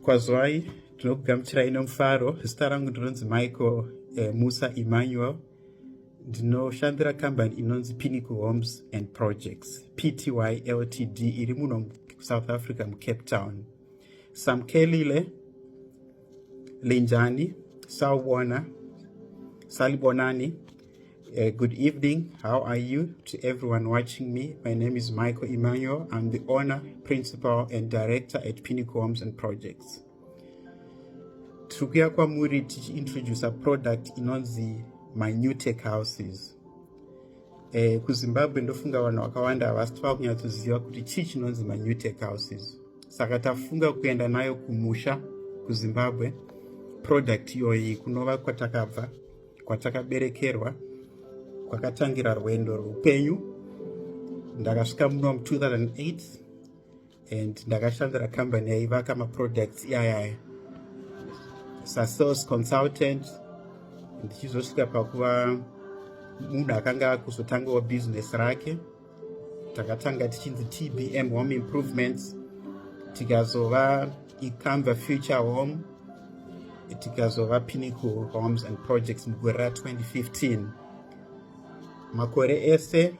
Kwazwai, tinokugamuchirai nomufaro. Zita rangu ndinonzi Michael Musa Emmanuel. Ndinoshandira kambani inonzi Pinnacle Homes and Projects, Pty Ltd, iri muno South Africa, Cape Town. Samkelile, Linjani, Sawubona, Salibonani. Good evening. How are you to everyone watching me? My name is Michael Emmanuel. I'm the owner, principal, and director at Pinnacle Homes and Projects. Tukuya kwamuri introduce a product inonzi my Nutec houses. KuZimbabwe ndofunga vanhu vakawanda havasiva kunyatsoziva kuti chii chinonzi my Nutec houses. Saka tafunga kuenda nayo kumusha kuZimbabwe. Product iyoyi kunova kwatakabva, kwatakaberekerwa, kwakatangira rwendo rwupenyu. Ndakasvika muno mu 2008 and ndakashandira company yaivaka maproducts iyaya sales consultant. Ndichizosvika pakuva munhu akanga akuzotangawo business rake. Takatanga tichinzi TBM Home Improvements, tikazova Ikamva Future Home, tikazova Pinnacle Homes and Projects mugore ra 2015. Makore ese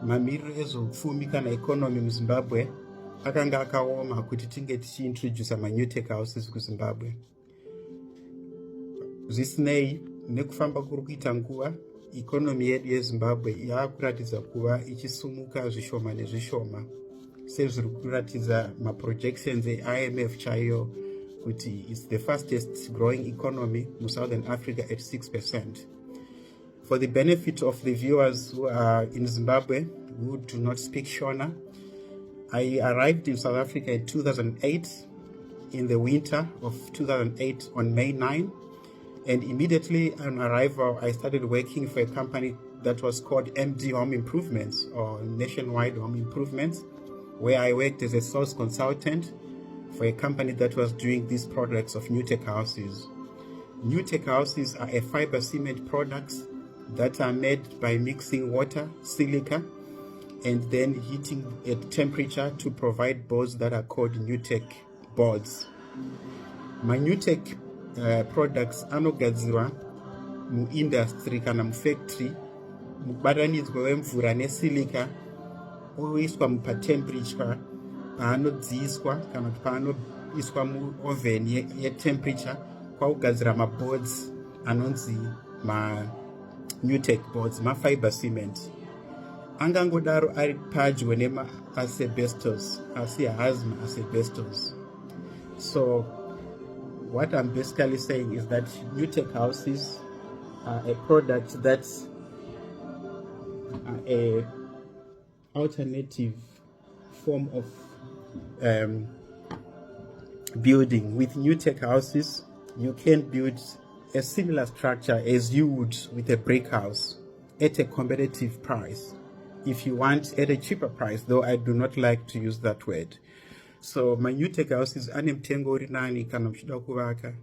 mamiriro ezveupfumi kana economy muZimbabwe akanga akaoma kuti tinge tichiintroduce maNutec houses kuZimbabwe. Zvisinei nekufamba kuri kuita nguva, economy yedu yeZimbabwe yaakuratidza kuva ichisumuka zvishoma nezvishoma, sezviri kuratidza maprojections eIMF chaiyo kuti it's the fastest growing economy in Southern Africa at 6%. For the benefit of the viewers who are in Zimbabwe who do not speak Shona, I arrived in South Africa in 2008, in the winter of 2008 on May 9. And immediately on arrival, I started working for a company that was called MD Home Improvements, or Nationwide Home Improvements, where I worked as a sales consultant for a company that was doing these products of Nutec houses. Nutec houses are a fiber cement products that are made by mixing water, silica, and then heating at temperature to provide boards that are called Nutec boards. My Nutec products anogadzirwa muindustry kana mufactory, mukubatanidzwa wemvura nesilica, oiswa patemperature paanodziiswa kana kuti paanoiswa muoven yetemperature kwakugadzira maboards anonzi maNutec boards, mafiber cement. Angangodaro ari padyo nemaasbestos, asi haazi maasbestos. So what I'm basically saying is that Nutec houses are a product that's a alternative form of building. With Nutec houses, you can build a similar structure as you would with a brick house at a competitive price. If you want at a cheaper price, though I do not like to use that word. So my Nutec houses anemtengo uri nani kana muchida kuvaka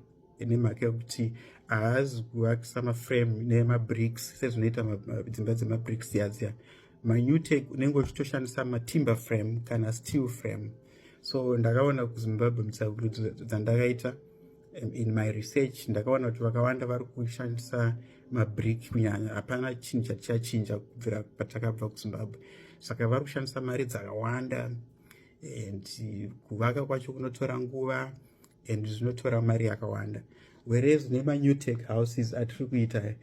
nemhaka yekuti haazi kuvakisa maframe nemabricks sezvinoita dzimba dzemabricks dziya. MaNutec unenge uchitoshandisa matimber frame kana steel frame. So ndakaona kuZimbabwe mutsakurudzo dzandakaita in my research, ndakaona kuti vakawanda vari kushandisa mabrick kunyanya, hapana chinhu chatichachinja kubvira patakabva kuZimbabwe. Saka vari kushandisa mari dzakawanda, and kuvaka kwacho kunotora nguva and zvinotora mari yakawanda. Whereas nemaNutec houses atiri kuita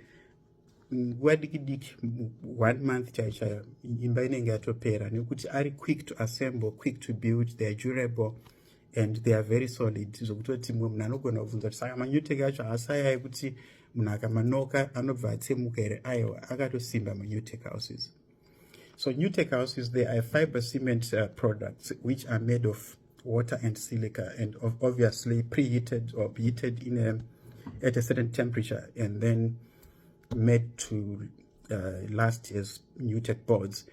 nguva diki diki, 1 month chaiyo imba inenge yatopera, nekuti ari quick to assemble, quick to build, they are durable and they are very solid. Zvokutoti mumwe munhu anogona kubvunza kuti saka maNutec acho haasayai kuti munhu akamanoka anobva atsemuka here? Aiwa, akatosimba maNutec houses. So Nutec houses, they are fiber cement products which are made of water and silica, and obviously preheated or heated at a certain temperature, and then made to last as Nutec boards.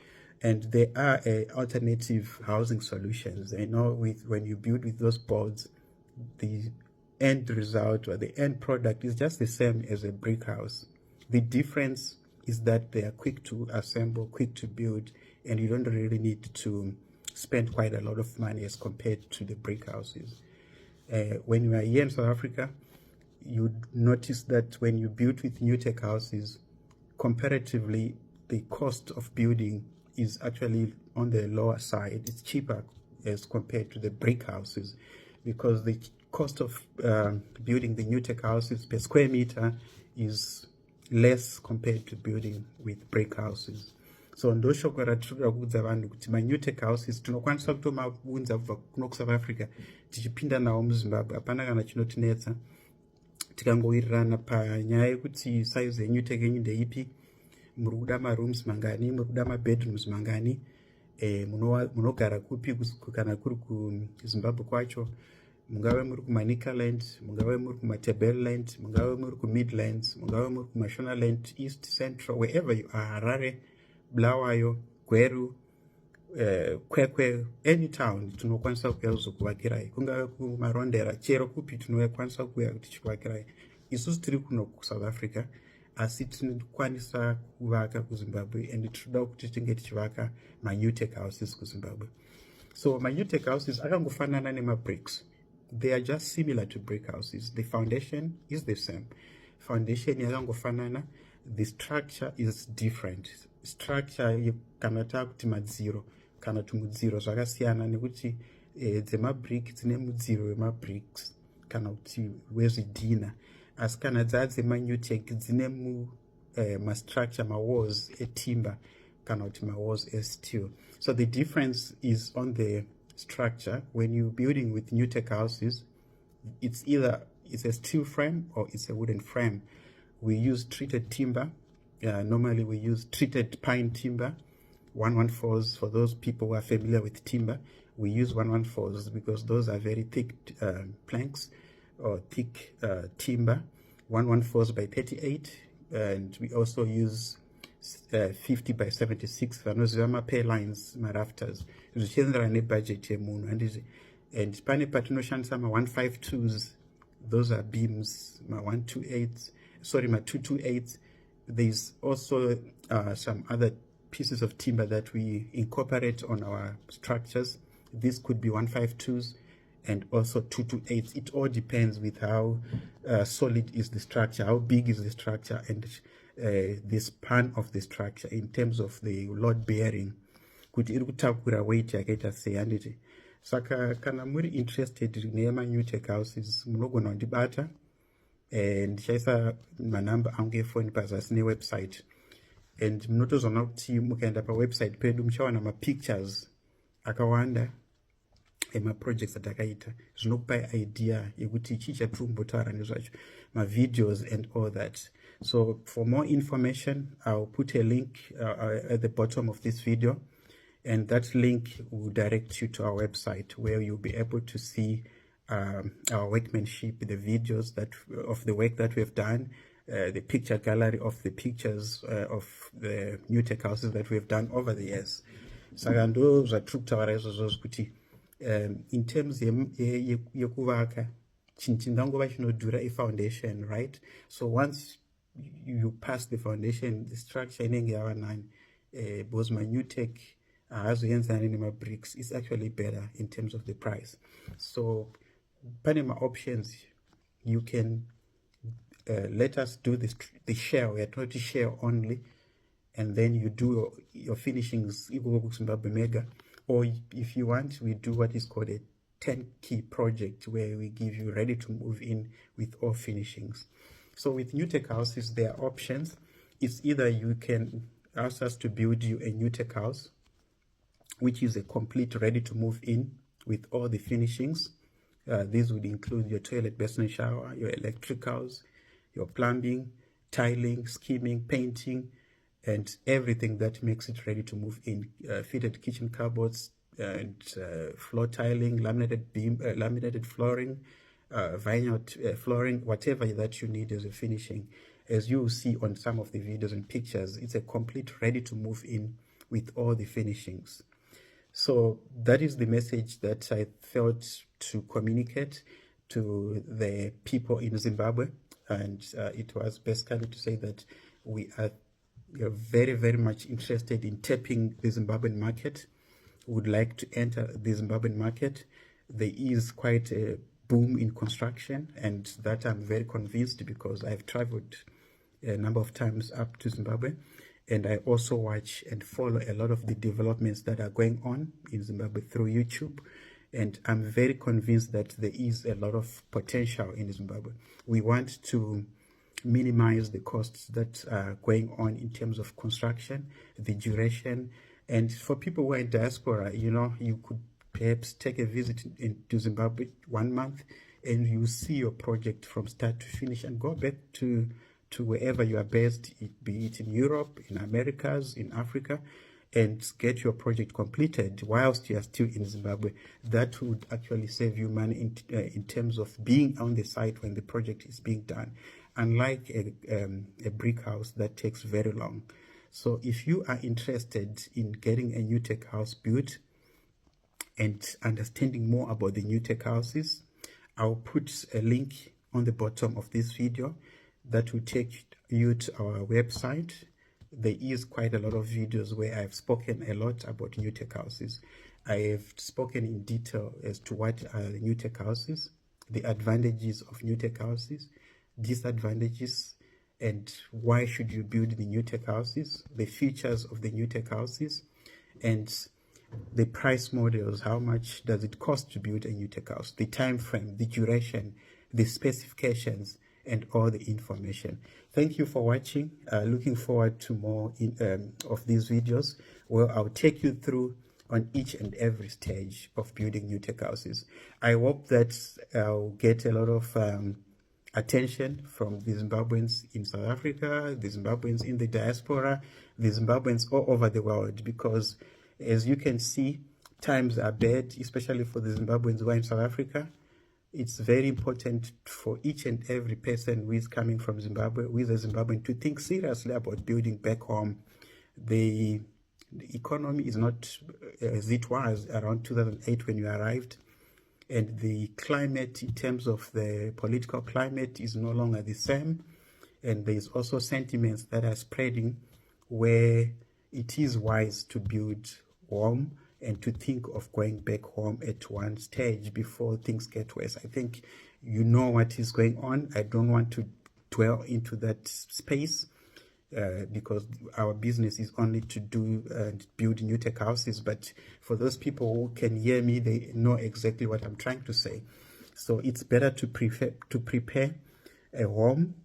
And they are alternative housing solutions. I know when you build with those boards, the end result or the end product is just the same as a brick house. The difference is that they are quick to assemble, quick to build, and you don't really need to spend quite a lot of money as compared to the brick houses. When you are here in South Africa, you notice that when you build with Nutec houses, comparatively, the cost of building is actually on the lower side. It's cheaper as compared to the brick houses, because the cost of building the Nutec houses per square meter is less compared to building with brick houses. So ndoshoko ratiri kuudza vanhu kuti maNutec houses tinokwanisa kutomaunza kubva kuno kuSouth Africa tichipinda nawo muZimbabwe, hapana kana chinotinetsa tikangowirirana panyaya yekuti size yeNutec yenyu ndeipi, muri kuda marooms mangani, muri kuda mabedrooms mangani, munogara kupi kana kuri kuZimbabwe kwacho, mungave muri kuManicaland, mungave muri kuMatabeleland, mungave muri kuMidlands, mungave muri kuMashonaland, East Central, wherever you are, Harare, Bulawayo, Gweru, Kwekwe, any town tinokwanisa kuuya kuzokuvakirai, kungave kuMarondera, chero kupi tinokwanisa kuuya tichikuvakirai. Isusu tiri kuno kuSouth Africa, asi tinokwanisa kuvaka kuZimbabwe, and tinoda kuti tinge tichivaka maNutec houses kuZimbabwe. So maNutec houses akangofanana nemabricks. They are just similar to brick houses. The foundation is the same. Foundation yakangofanana, the structure is different. Structure kana takuti madziro kana tumudziro zvakasiyana, nekuti dzemabrick dzine mudziro wemabricks kana kuti wezvidhina, asi kana dzadzemaNutec dzine mastructure mawalls etimber kana kuti mawalls esteel. So the difference is on the structure. When you're building with Nutec houses, it's either a steel frame or it's a wooden frame. We use treated timber. Normally we use treated pine timber, 114s. For those people who are familiar with timber, we use 114s because those are very thick planks or thick timber, 114s by 38, and we also use 50 by 76 vanoziva mapay lines, marafters, zvichienderana nebudget yemunhu, and pane patinoshandisa ma152s, those are beams, ma228. There's also some other pieces of timber that we incorporate on our structures. This could be 152s and also 228s. It all depends with how solid is the structure, how big is the structure, and the span of the structure in terms of the load bearing, kuti iri kutakura weight yakaita sei. Handiti saka kana muri interested nemaNutec houses munogona kundibata, ndichaisa manamba angu efoni pazasi newebsite, and munotozoona kuti mukaenda pawebsite pedu muchawana mapictures akawanda emaprojects atakaita, zvinokupai idea yekuti chii chatiri kumbotaura nezvacho, mavideos and all that. So for more information, I'll put a link at the bottom of this video, and that link will direct you to our website where you'll be able to see our workmanship, the videos of the work that we've done, the picture gallery of the pictures of the Nutec houses that we've done over the years. Saka ndo zvatiri kutaura izvozvo kuti in terms yekuvaka chinhu chingangova chinodhura ifoundation, right? So once you pass the foundation, the structure inenge yava nani, because maNutec hazoenzani nemabricks, is actually better in terms of the price. So pane options, you can let us do the share. We are trying to share only, and then you do your finishings Zimbabwe Mega, or if you want, we do what is called a 10-key project, where we give you ready to move in with all finishings. So with Nutec houses, there are options. It's either you can ask us to build you a Nutec house, which is a complete ready to move in with all the finishings. These would include your toilet, basin, shower, your electricals, your plumbing, tiling, skimming, painting, and everything that makes it ready to move in. Fitted kitchen cupboards and floor tiling, laminated flooring, vinyl flooring, whatever that you need as a finishing. As you will see on some of the videos and pictures, it's a complete ready to move in with all the finishings. So that is the message that I felt to communicate to the people in Zimbabwe, and it was basically to say that we are very, very much interested in tapping the Zimbabwean market. would like to enter the Zimbabwean market, there is quite a boom in construction, and that I'm very convinced because I've traveled a number of times up to Zimbabwe, and I also watch and follow a lot of the developments that are going on in Zimbabwe through YouTube, and I'm very convinced that there is a lot of potential in Zimbabwe. We want to minimize the costs that are going on in terms of construction, the duration, and for people who are in diaspora, you could perhaps take a visit to Zimbabwe 1 month and you see your project from start to finish and go back to wherever you are based, be it in Europe, in Americas, in Africa, and get your project completed whilst you are still in Zimbabwe. That would actually save you money in terms of being on the site when the project is being done, unlike a brick house that takes very long. So if you are interested in getting a Nutec house built and understanding more about the Nutec houses, I'll put a link on the bottom of this video that will take you to our website. There is quite a lot of videos where I've spoken a lot about Nutec houses. I have spoken in detail as to what are the Nutec houses, the advantages of Nutec houses, disadvantages, and why should you build the Nutec houses, the features of the Nutec houses, and the price models. How much does it cost to build a Nutec house, the time frame, the duration, the specifications, and all the information. Thank you for watching. Looking forward to more of these videos where I'll take you through on each and every stage of building Nutec houses. I hope that I'll get a lot of attention from the Zimbabweans in South Africa, the Zimbabweans in the diaspora, the Zimbabweans all over the world, because as you can see, times are bad, especially for the Zimbabweans who are in South Africa. It's very important for each and every person who is coming from Zimbabwe, who is a Zimbabwean, to think seriously about building back home. The economy is not as it was around 2008 when you arrived, and the climate in terms of the political climate is no longer the same, and there's also sentiments that are spreading where it is wise to build home and to think of going back home at one stage before things get worse. I think you know what is going on. I don't want to dwell into that space because our business is only to do and build Nutec houses. But for those people who can hear me, they know exactly what I'm trying to say. So it's better to prepare a home.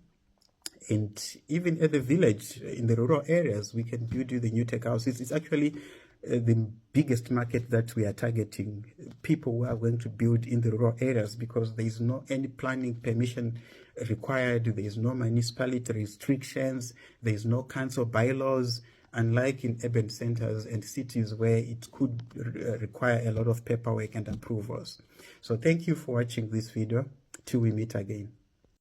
And even at the village, in the rural areas, we can build you the Nutec houses. It's actually the biggest market that we are targeting, people who are going to build in the rural areas, because there is no any planning permission required, there is no municipality restrictions, there is no council bylaws, unlike in urban centers and cities where it could require a lot of paperwork and approvals. So thank you for watching this video. Till we meet again.